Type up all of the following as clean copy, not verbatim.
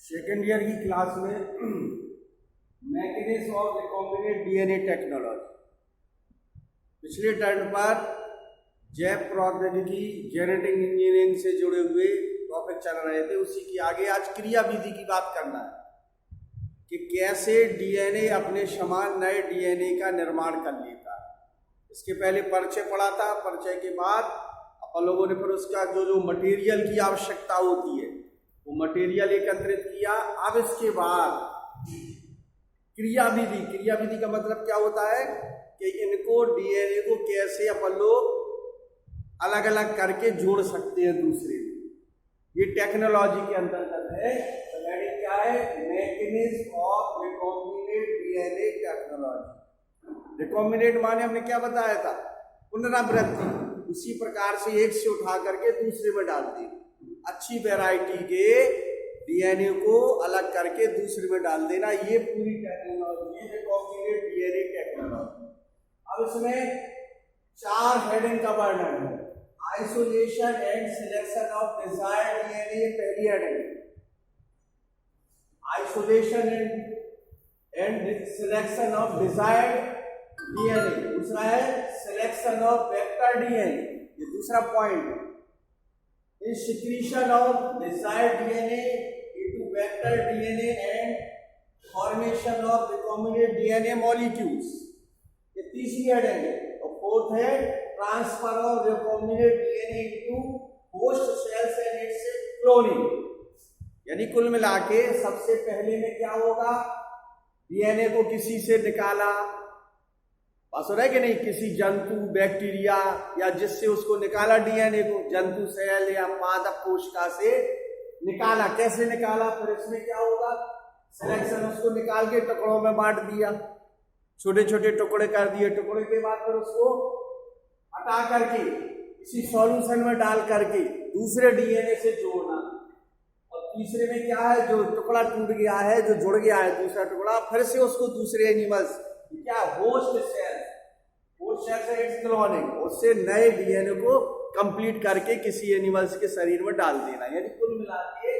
Second year की class में mechanism of recombinant DNA technology पिछले टर्न पर जैव प्रौद्योगिकी जेनेटिक इंजीनियरिंग से जुड़े हुए टॉपिक चल रहे थे। उसी की आगे आज क्रिया विधि की बात करना है कि कैसे डीएनए अपने समान नए डीएनए का निर्माण कर लेता है। इसके पहले परिचय पढ़ा था। परिचय के बाद अपन लोगों ने फिर उसका जो मटेरियल की आवश्यकता होती है वो मटेरियल एकत्रित किया। अब इसके बाद क्रिया विधि का मतलब क्या होता है कि इनको डीएनए को कैसे अपन लोग अलग अलग करके जोड़ सकते हैं दूसरे में। ये टेक्नोलॉजी के अंतर्गत है। तो क्या है? Mechanism of recombinant DNA technology. Recombinant माने हमने क्या बताया था? पुनरावृत्ति। उसी प्रकार से एक से उठा करके दूसरे में डाल दी। अच्छी वैरायटी के डीएनए को अलग करके दूसरे में डाल देना, ये पूरी टेक्नोलॉजी है रिकॉम्बिनेंट डीएनए टेक्नोलॉजी। अब इसमें 4 हेडिंग का वर्णन है। Isolation and selection of desired DNA पहली हेडिंग। Isolation and selection of desired DNA. दूसरा है सिलेक्शन ऑफ वेक्टर डीएनए, ये दूसरा पॉइंट है। Secretion of desired DNA into vector DNA and formation of recombinant DNA molecules, ये तीसरी हेडिंग है। और फोर्थ है transfer of recombinant DNA into host cells and its cloning। यानी कुल मिला के सबसे पहले में क्या होगा? डीएनए को किसी से निकाला, पास हो रहा है कि नहीं? किसी जंतु बैक्टीरिया या जिससे उसको निकाला डीएनए को, जंतु सेल या पादप कोशिका से निकाला। कैसे निकाला? फिर इसमें क्या होगा? सिलेक्शन, उसको निकाल के टुकड़ों में बांट दिया, छोटे छोटे टुकड़े कर दिए। टुकड़े के बाद फिर उसको हटा करके किसी सॉल्यूशन में डाल करके दूसरे डीएनए से जोड़ना। और तीसरे में क्या है? जो टुकड़ा टूट गया है, जो जुड़ गया है दूसरा टुकड़ा, फिर से उसको दूसरे एनिमल्स क्या होस्ट सेल से इट्स क्लोनिंग, उससे नए डीएनए को कंप्लीट करके किसी एनिमल्स के शरीर में डाल देना। यानी कुल मिला के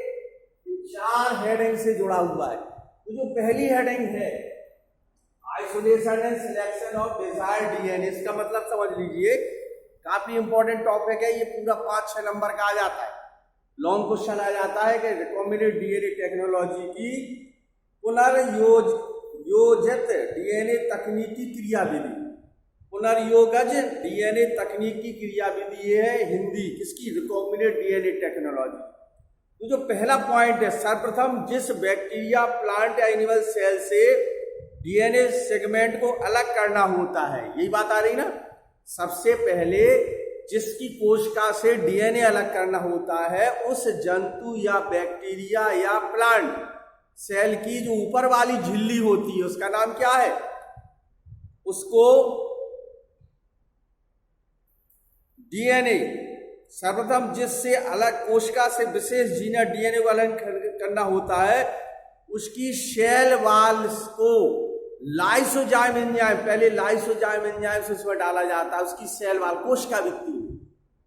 4 हेडिंग से जुड़ा हुआ है। तो जो पहली हेडिंग है isolation and selection of desired DNA, इसका मतलब समझ लीजिए काफी इंपॉर्टेंट टॉपिक है। ये पूरा 5-6 नंबर का आ जाता है, लॉन्ग क्वेश्चन आ जाता है कि रिकॉम्बिनेंट डीएनए टेक्नोलॉजी की पुनर्योजित डीएनए तकनीकी क्रिया विधि। पुनर्योगज डीएनए तकनीकी क्रिया विधि है हिंदी किसकी? Recombinant DNA technology. तो जो पहला पॉइंट है, सर्वप्रथम जिस बैक्टीरिया, प्लांट या एनिमल सेल से डीएनए सेगमेंट को अलग करना होता है, यही बात आ रही ना? सबसे पहले जिसकी कोशिका से डीएनए अलग करना होता है, उस जंतु या बैक्टीरिया या प्लांट सेल की जो ऊपर वाली झिल्ली होती है उसका नाम क्या है? उसको डीएनए, सर्वप्रथम जिससे अलग कोशिका से विशेष जीन डीएनए को अलग करना होता है, उसकी सेल वाल को लाइसोजाइम एंजाइम, पहले लाइसोजाइम एंजाइम से उसमें डाला जाता है। उसकी सेल वाल कोशिका भित्ति,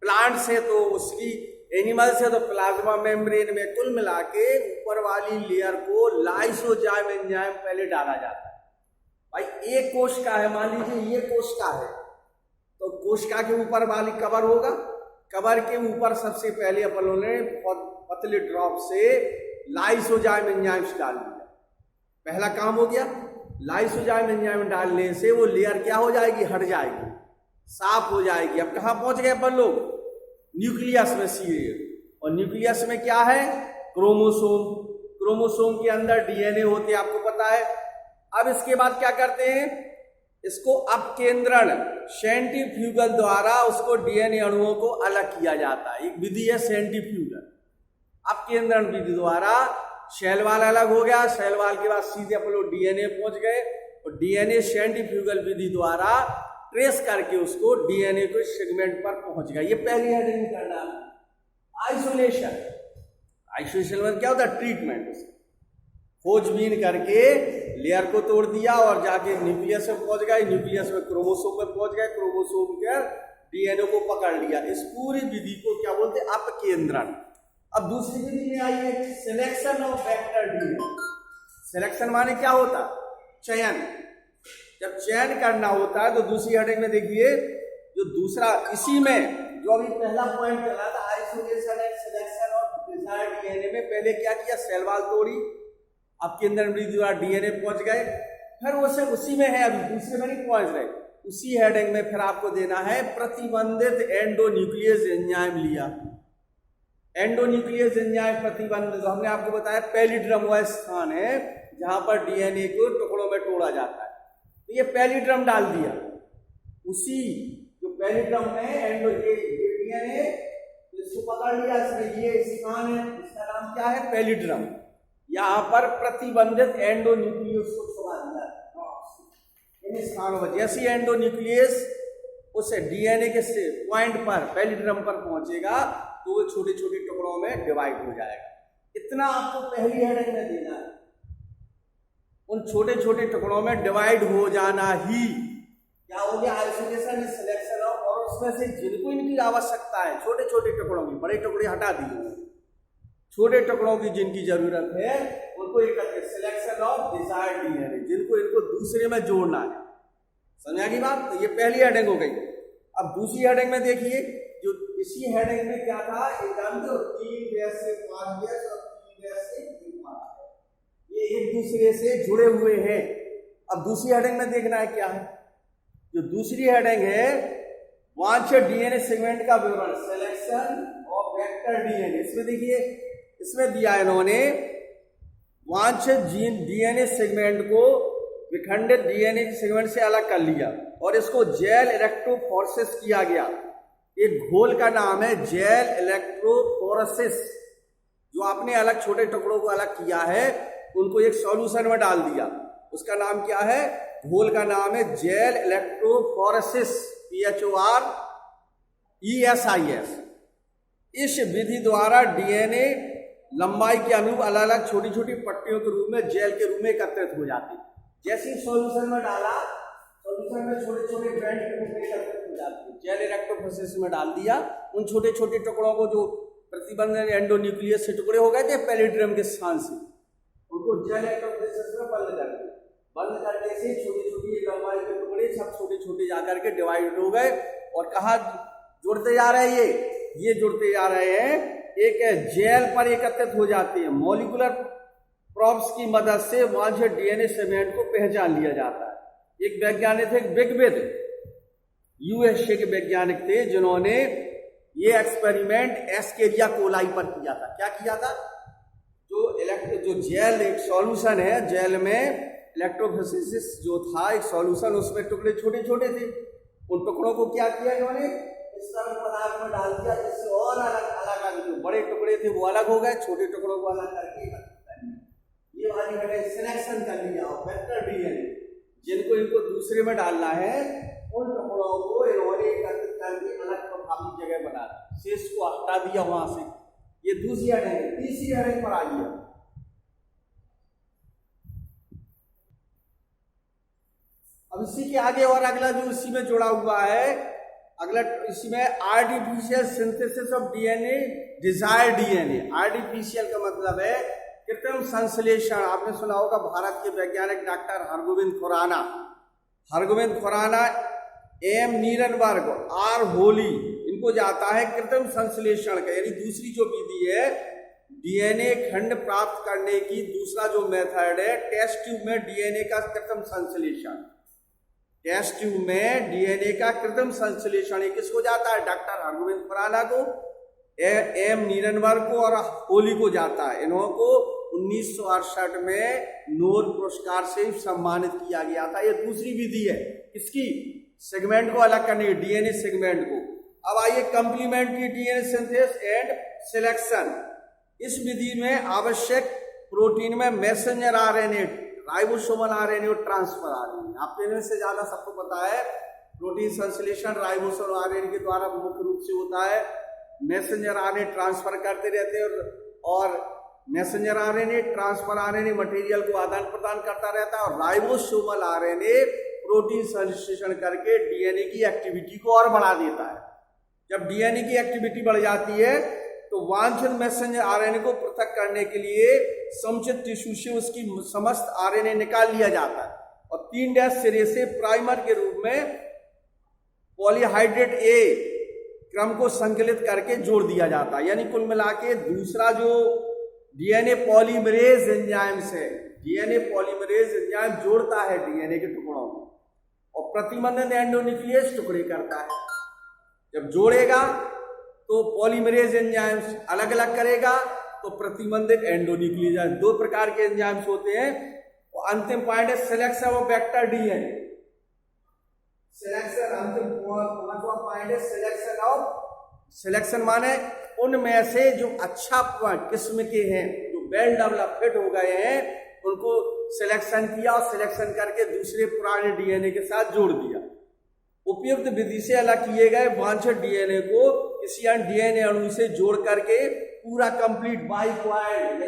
प्लांट से तो उसकी, एनिमल से तो प्लाज्मा मेम्ब्रेन में, कुल मिला के ऊपर वाली लेयर को लाइसोजाइम एंजाइम पहले डाला जाता है। भाई एक कोशिका है, मान लीजिए ये कोशिका है, तो कोशिका के ऊपर वाली कवर होगा, कवर के ऊपर सबसे पहले अपन लोगों ने पतले ड्रॉप से लाइसोजाइम एंजाइम्स डाल दिया। पहला काम हो गया। लाइसोजाइम एंजाइम डालने से वो लेयर क्या हो जाएगी? हट जाएगी, साफ हो जाएगी। अब कहाँ पहुंच गए अपन लोग? न्यूक्लियस में सीधे। और न्यूक्लियस में क्या है? क्रोमोसोम। क्रोमोसोम के अंदर डीएनए होते हैं, आपको पता है। अब इसके बाद क्या करते हैं? इसको अपकेंद्रण, सेंट्रीफ्यूगल द्वारा उसको डीएनए अणुओं को अलग किया जाता है। एक विधि है सेंट्रीफ्यूगल, अपकेंद्रण विधि द्वारा। सेल वाल अलग हो गया, सेल वाल के बाद सीधे अपन लोग डीएनए पहुंच गए, और डीएनए सेंट्रीफ्यूगल विधि द्वारा ट्रेस करके उसको डीएनए के सेगमेंट पर पहुंच गया। ये पहली हेडिंग करना। आइसोलेशन, आइसोलेशन में क्या होता है? ट्रीटमेंट। खोजबीन करके लेयर को तोड़ दिया और जाके न्यूक्लियस में पहुंच गए, न्यूक्लियस में क्रोमोसोम में पहुंच गए, क्रोमोसोम के डीएनए को पकड़ लिया। इस पूरी विधि को क्या बोलते हैं? अपकेंद्रण। अब दूसरी विधि में आइए, selection of vector DNA. Selection माने क्या होता? चयन। जब चयन करना होता है तो दूसरी हेडिंग में देखिए, जो दूसरा इसी में जो अभी पहला पॉइंट चला था, isolation and selection of desired DNA में पहले क्या किया? सेल वॉल तोड़ी, अब केंद्र मृदुला डीएनए पहुंच गए, फिर उसे उसी में है, अभी दूसरे में नहीं पहुंच रहे, उसी हेडिंग में फिर आपको देना है प्रतिबंधित एंडोन्यूक्लियस एंजाइम लिया। एंडोन्यूक्लियस एंजाइम प्रतिबंधित, हमने आपको बताया पैलिड्रम वह स्थान है जहां पर डीएनए को टुकड़ों में तोड़ा जाता है, तो ये पैलिड्रम डाल दिया। उसी जो पैलिड्रम में एंडो ये डीएनए, इसको पकड़ लिया, इसमें ये स्थान है, इसका नाम क्या है? पैलिड्रम। यहां पर प्रतिबंधित एंडोन्यूक्लियस को छोड़ा दिया इन स्थानों पर। जैसे एंडोन्यूक्लियस उस डीएनए के से पॉइंट पर पैलिड्रम पर पहुंचेगा तो वो छोटे छोटे टुकड़ों में डिवाइड हो जाएगा। इतना आपको पहली हेडिंग में देना है, उन छोटे छोटे टुकड़ों में डिवाइड हो जाना ही क्या हो गया? आइसोलेशन सिलेक्शन ऑफ, और उसमें से जिनको इनकी आवश्यकता है छोटे छोटे टुकड़ों की, बड़े टुकड़े हटा दिए, छोटे टुकड़ों की जिनकी जरूरत है उनको एकत्रित, सिलेक्शन ऑफ डिजायर्ड डीएनए, जिनको इनको दूसरे में जोड़ना है। समझा की बात? तो ये पहली हेडिंग हो गई। अब दूसरी हेडिंग में देखिए, जो इसी हेडिंग में क्या था, एकदम जो 3 बेस से 5 बेस और 3 बेस से 3 5, ये एक दूसरे से जुड़े हुए हैं। अब दूसरी हेडिंग में देखना है क्या है, जो दूसरी हेडिंग है वांछित डीएनए सेगमेंट का विवरण, सिलेक्शन ऑफ वेक्टर डीएनए। इसमें देखिए, इसमें दिया इन्होंने वांछित डीएनए सेगमेंट को विखंडित डीएनए सेगमेंट से अलग कर लिया और इसको जेल इलेक्ट्रोफोरेसिस किया गया। एक घोल का नाम है जेल इलेक्ट्रोफोरेसिस। जो आपने अलग छोटे टुकड़ों को अलग किया है उनको एक सॉल्यूशन में डाल दिया, उसका नाम क्या है? घोल का नाम है जेल इलेक्ट्रोफोरेसिस, PHORESIS। इस विधि द्वारा डीएनए लंबाई के अनुरूप अलग अलग छोटी छोटी पट्टियों के रूप में जेल के रूप में एकत्रित हो जाती है। जैसे सॉल्यूशन में डाला, सॉल्यूशन में छोटे छोटे बैंड के रूप में एकत्रित हो जाती है। जेल इलेक्ट्रोफोरेसिस में डाल दिया, उन छोटे छोटे टुकड़ों को जो प्रतिबंधित एंडोन्यूक्लियस से टुकड़े हो गए थे पैलिड्रम के स्थान से, उनको जेल इलेक्ट्रोफोरेसिस में बंद कर दिया। बंद करने से छोटी छोटी लंबाई के टुकड़े सब छोटे छोटे जाकर के डिवाइड हो गए और कहाँ जुड़ते जा रहे हैं? ये जुड़ते जा रहे हैं, एक जेल पर एकत्रित हो जाते हैं। मॉलिक्यूलर प्रोब्स की मदद से वांछित डीएनए सेगमेंट को पहचान लिया जाता है। एक वैज्ञानिक थे बिगविद, यूएसए के वैज्ञानिक थे, जिन्होंने ये एक्सपेरिमेंट एस्केरिया कोलाई पर किया था। क्या किया था? जो जेल एक सॉल्यूशन है, जेल में इलेक्ट्रोफोरेसिस जो था एक सॉल्यूशन, उसमें टुकड़े छोटे छोटे थे। उन टुकड़ों को क्या किया इन्होंने? इस तरह पदार्थ में डाल दिया, जिससे और अलग अलग जो बड़े टुकड़े थे वो अलग हो गए, छोटे टुकड़ों को अलग करके ये वाली मैंने सिलेक्शन कर लिया। और वेक्टर डीएनए जिनको इनको दूसरे में डालना है, उन टुकड़ों को इन्होंने एकत्रित करके अलग प्रभावी जगह बना दी, शेष को हटा दिया वहां से। ये दूसरी हेडिंग है। तीसरी हेडिंग पर आइए। अब इसी के आगे और अगला जो इसी में जुड़ा हुआ है, अगला इसमें artificial synthesis of DNA, desired DNA. Artificial का मतलब है कृत्रिम संश्लेषण। आपने सुना होगा भारत के वैज्ञानिक doctor Hargobind Khorana, M Nirenberg, R Holley, इनको जाता है कृत्रिम संश्लेषण का, यानी दूसरी जो विधि है डीएनए खंड प्राप्त करने की, दूसरा जो मेथड है टेस्ट ट्यूब में डीएनए का कृत्रिम संश्लेषण। टेस्ट ट्यूब में डीएनए का कृत्रिम संश्लेषण किसको जाता है? डॉक्टर हरगोविंद खुराना को, एम नीरनबर्ग को और होली को जाता है। इन्हों को 1968 में नोबेल पुरस्कार से सम्मानित किया गया था। ये दूसरी विधि है इसकी, सेगमेंट को अलग करने की, डीएनए सेगमेंट को। अब आइए complementary DNA synthesis and selection. इस विधि में आवश्यक प्रोटीन में मैसेंजर आरएनए, राइबोसोमल आरएनए और ट्रांसफर आरएनए। आपके इनमें से ज्यादा सबको पता है प्रोटीन संश्लेषण राइबोसोमल आरएनए के द्वारा मुख्य रूप से होता है। मैसेंजर आरएनए ट्रांसफर करते रहते हैं और messenger RNA, transfer RNA material को आदान प्रदान करता रहता है और राइबोसोमल आरएनए प्रोटीन संश्लेषण करके डीएनए की एक्टिविटी को और बढ़ा देता है। जब डीएनए की एक्टिविटी बढ़ जाती है तो वांछित मैसेंजर आरएनए को पृथक करने के लिए समुचित टिश्यू से उसकी समस्त आरएनए निकाल लिया जाता है और 3' सिरे से प्राइमर के रूप में पॉलीहाइड्रेट ए क्रम को संकलित करके जोड़ दिया जाता है। यानी कुल मिला के दूसरा जो डीएनए पॉलीमरेज एंजाइम से डीएनए पॉलीमरेज एंजाइम जोड़ता है डीएनए के टुकड़ों को और प्रतिबंधित एंडोन्यूक्लियस टुकड़े करता है। जब जोड़ेगा तो पॉलीमरेज एंजाइम अलग अलग करेगा तो प्रतिबंधित एंडोन्यूक्लियस। 2 प्रकार के एंजाइम्स होते हैं। और अंतिम पॉइंट है selection of vector DNA. Selection अंतिम 5वां पॉइंट है सिलेक्शन माने उनमें से जो अच्छा किस्म के हैं जो वेल डेवलप फिट हो गए हैं उनको सिलेक्शन किया और सिलेक्शन करके दूसरे पुराने डीएनए के साथ जोड़ दिया। उपयुक्त विधि से अलग किए गए वांछित डीएनए को किसी अन्य डीएनए अणु से जोड़ करके पूरा कंप्लीट बाइक्वाइड यानी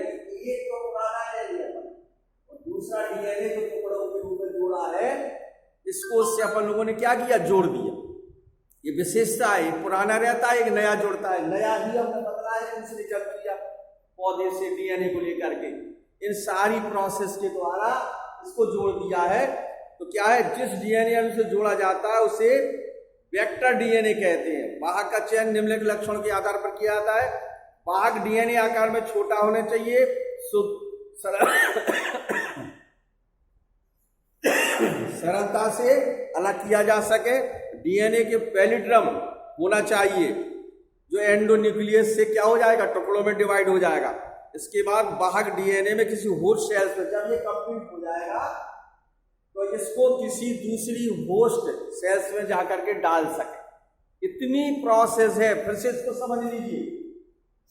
एक तो पुराना ले लिया और दूसरा डीएनए जो टुकड़ों के रूप में जोड़ा है इसको उससे अपन लोगों ने क्या किया, जोड़ दिया। ये विशेषता है, एक पुराना रहता है एक नया जोड़ता है। नया ही हमने बदला है दूसरी जंतु या पौधे से डीएनए को लेकर के इन सारी प्रोसेस के द्वारा इसको जोड़ दिया है। तो क्या है, जिस डीएनए अणु से जोड़ा जाता है उसे वेक्टर डीएनए कहते हैं। वाहक का चयन निम्नलिखित लक्षणों के आधार पर किया जाता है। वाहक डीएनए आकार में छोटा होना चाहिए, सरलता से अलग किया जा सके। डीएनए के पैलिड्रम होना चाहिए जो एंडोन्यूक्लियस से क्या हो जाएगा, टुकड़ों में डिवाइड हो जाएगा। इसके बाद वाहक डीएनए में किसी होस्ट सेल्स में जब ये कंप्लीट हो जाएगा तो इसको किसी दूसरी होस्ट सेल्स में जाकर के डाल सके। इतनी प्रोसेस है, फिर से इसको समझ लीजिए।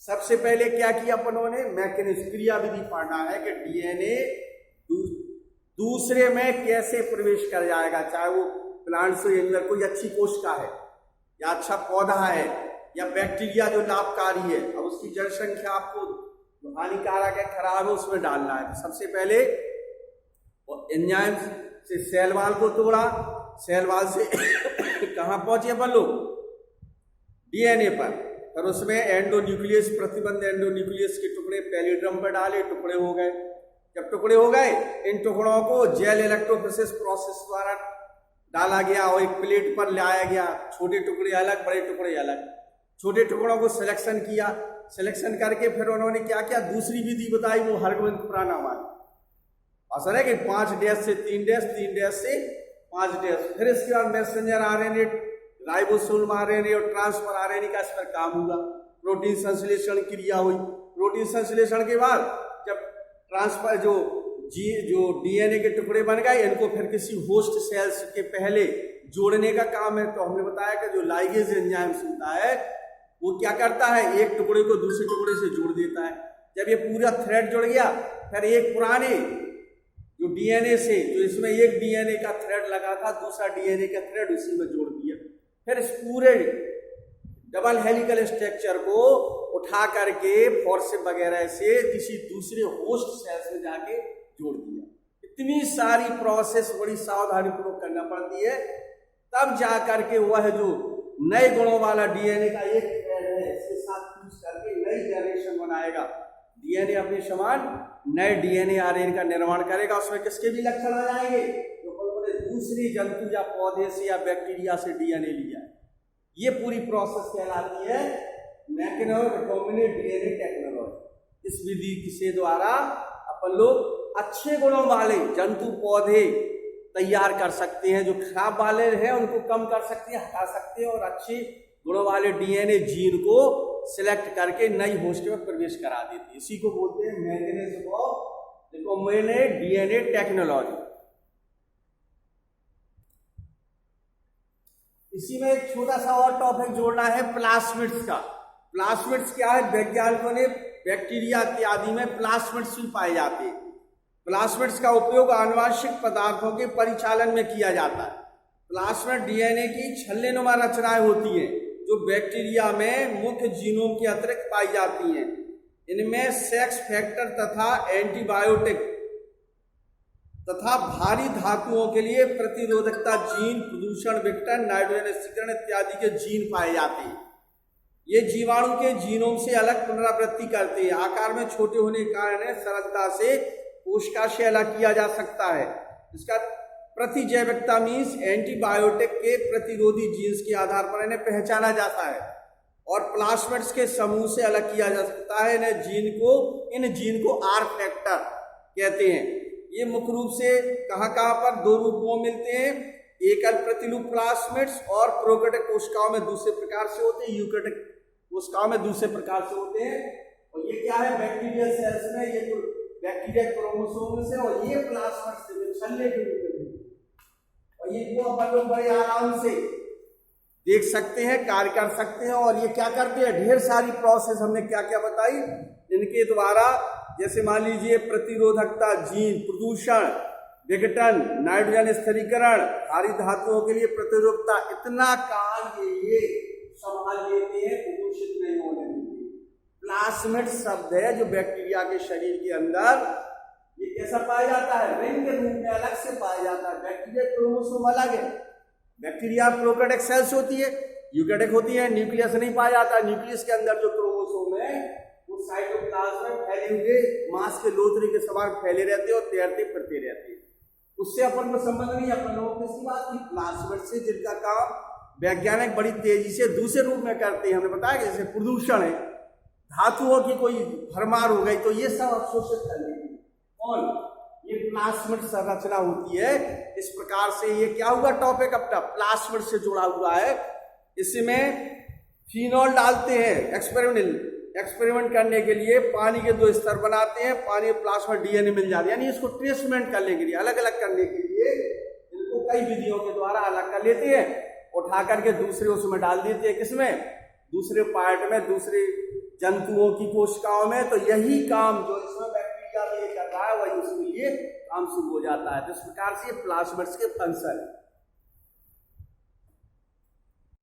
सबसे पहले क्या किया अपनों ने, मैकेनिज्म क्रिया विधि पढ़ना है कि डीएनए दूसरे में कैसे प्रवेश कर जाएगा, चाहे वो प्लांट्स के अंदर कोई अच्छी कोशिका है या अच्छा पौधा है या बैक्टीरिया जो लाभकारी है, अब उसकी जनसंख्या आपको जो हानिकारक है, खराब है, उसमें डालना है। सबसे पहले एंजाइम से सेल वॉल को तोड़ा, सेल वॉल से कहां पहुंचे अपन लोग, डीएनए पर। फिर उसमें एंडोन्यूक्लियस, प्रतिबंध एंडोन्यूक्लियस के टुकड़े पैलिड्रम पर डाले, टुकड़े हो गए। जब टुकड़े हो गए, इन टुकड़ों को जेल इलेक्ट्रोफोरेसिस प्रोसेस द्वारा डाला गया और एक प्लेट पर लाया गया। छोटे टुकड़े अलग, बड़े टुकड़े अलग। छोटे टुकड़ों को सिलेक्शन किया, सिलेक्शन करके फिर उन्होंने क्या किया, दूसरी विधि बताई, वो हरगोविंद खुराना वाली। असर है कि 5' से 3' 3' से 5'। फिर इसके बाद मैसेंजर आरएनए, राइबोसोम आरएनए और ट्रांसफर आरएनए का इस पर काम हुआ। प्रोटीन संश्लेषण क्रिया हुई। प्रोटीन संश्लेषण के बाद जब ट्रांसफर जो डीएनए के टुकड़े बन गए, इनको फिर किसी होस्ट सेल्स के पहले जोड़ने का काम है। तो हमने बताया कि जो लाइगेज एंजाइम्स होता है वो क्या करता है, एक टुकड़े को दूसरे टुकड़े से जोड़ देता है। जब ये पूरा थ्रेड जुड़ गया, फिर एक पुराने जो डीएनए से, जो इसमें एक डीएनए का थ्रेड लगा था, दूसरा डीएनए का थ्रेड उसी में जोड़ दिया। फिर इस पूरे डबल हेलिकल स्ट्रक्चर को उठा करके फोर्सेप वगैरह से किसी दूसरे होस्ट सेल्स में जाके जोड़ दिया। इतनी सारी प्रोसेस बड़ी सावधानी पूर्वक करना पड़ती है, तब जा करके वह जो नए गुणों वाला डीएनए का एक थ्रेड है, इसके साथ फ्यूज करके नई जनरेशन बनाएगा। डीएनए अपने समान नए डीएनए आरएनए का निर्माण करेगा। उसमें किसके भी लक्षण आ जाएंगे, जो उन्होंने दूसरी जंतु या पौधे से या बैक्टीरिया से डीएनए लिया। ये पूरी प्रोसेस कहलाती है मैकेनो रिकॉम्बिनेंट डीएनए टेक्नोलॉजी। इस विधि के द्वारा अपन लोग अच्छे गुणों वाले जंतु पौधे तैयार कर सकते हैं। जो खराब वाले हैं उनको कम कर सकते हैं, हटा सकते हैं, और अच्छे गुणों वाले डीएनए जीन को सिलेक्ट करके नई होस्ट में प्रवेश करा देते हैं। इसी को बोलते हैं mechanism of recombinant DNA technology. इसी में एक छोटा सा और टॉपिक जोड़ना है, प्लाज्मिड्स का। प्लाज्मिड्स क्या है, वैज्ञानिकों ने बैक्टीरिया इत्यादि में प्लाज्मिड्स भी पाए जाते हैं। प्लाज्मिड्स का उपयोग आनुवांशिक पदार्थों के परिचालन में किया जाता है। प्लाज्मिड डीएनए की छल्लेनुमा रचनाएं होती हैं जो बैक्टीरिया में मुख्य जीनोम के अतिरिक्त पाई जाती हैं। इनमें सेक्स फैक्टर तथा एंटीबायोटिक तथा भारी धातुओं के लिए प्रतिरोधकता जीन, प्रदूषण विघटन, नाइट्रोजन स्थिरीकरण इत्यादि के जीन पाए जाते हैं। ये जीवाणु के जीनोम से अलग पुनरावृत्ति करते हैं। आकार में छोटे होने के कारण सरलता से कोशिका से अलग किया जा सकता है। इसका प्रतिजैविकता मीन्स एंटीबायोटिक के प्रतिरोधी जीन्स के आधार पर इन्हें पहचाना जाता है और प्लास्मिड्स के समूह से अलग किया जा सकता है। इन जीन को आर फैक्टर कहते हैं। ये मुख्य रूप से कहाँ पर दो रूपों में मिलते हैं, एकल प्रतिरूप प्लास्मिड्स और प्रोकैरियोटिक कोशिकाओं में दूसरे प्रकार से होते हैं, यूकैरियोटिक कोशिकाओं में दूसरे प्रकार से होते हैं। और ये क्या है, बैक्टीरियल सेल्स में ये बैक्टीरिया क्रोमोसोम से और ये प्लास्मिड्स छल्ले के रूप में, और ये को अपन लोग बड़े आराम से देख सकते हैं, कार्य कर सकते हैं। और ये क्या करते हैं, ढेर सारी प्रोसेस हमने क्या क्या बताई इनके द्वारा, जैसे मान लीजिए प्रतिरोधकता जीन, प्रदूषण, विघटन, नाइट्रोजन स्थिरीकरण, भारी धातुओं के लिए प्रतिरोधकता, इतना काम ये संभाल लेते हैं प्रदूषित नहीं होने देते। प्लास्मिड शब्द है जो बैक्टीरिया के शरीर के अंदर ये कैसा पाया जाता है, रिंग के रूप में अलग से पाया जाता है। बैक्टीरिया क्रोमोसोम अलग है, बैक्टीरिया प्रोकैरियोटिक सेल्स होती है, यूकैरियोटिक होती है, न्यूक्लियस नहीं पाया जाता। न्यूक्लियस के अंदर जो क्रोमोसोम है वो साइटोप्लाज्म में फैले हुए मांस के लोथड़े के समान फैले रहते और तैरते फिरते रहते हैं। उससे अपन को संबंध नहीं, अपन लोगों को किसी बात की प्लास्मिड से जिनका काम वैज्ञानिक बड़ी तेजी से दूसरे रूप में करते हैं। हमने बताया जैसे प्रदूषण है, धातुओं की कोई भरमार हो गई तो ये सब अवशोषित कर लेंगे कौन, ये प्लास्मिड संरचना होती है। इस प्रकार से ये क्या हुआ, टॉपिक अपना प्लास्मिड से जुड़ा हुआ है। इसमें फिनॉल डालते हैं एक्सपेरिमेंट करने के लिए, पानी के दो स्तर बनाते हैं, पानी में प्लास्मिड डीएनए मिल जाता है, यानी इसको ट्रेसमेंट करने के लिए, अलग अलग करने के लिए इनको कई विधियों के द्वारा अलग कर लेते हैं, उठा करके दूसरे उसमें डाल देते हैं, किसमें, दूसरे पार्ट में, दूसरे जंतुओं की कोशिकाओं में। तो यही काम जो इसमें बैक्टीरिया में कर रहा है वही उसके लिए काम शुरू हो जाता है। तो इस प्रकार से प्लास्मिड्स के फंक्शन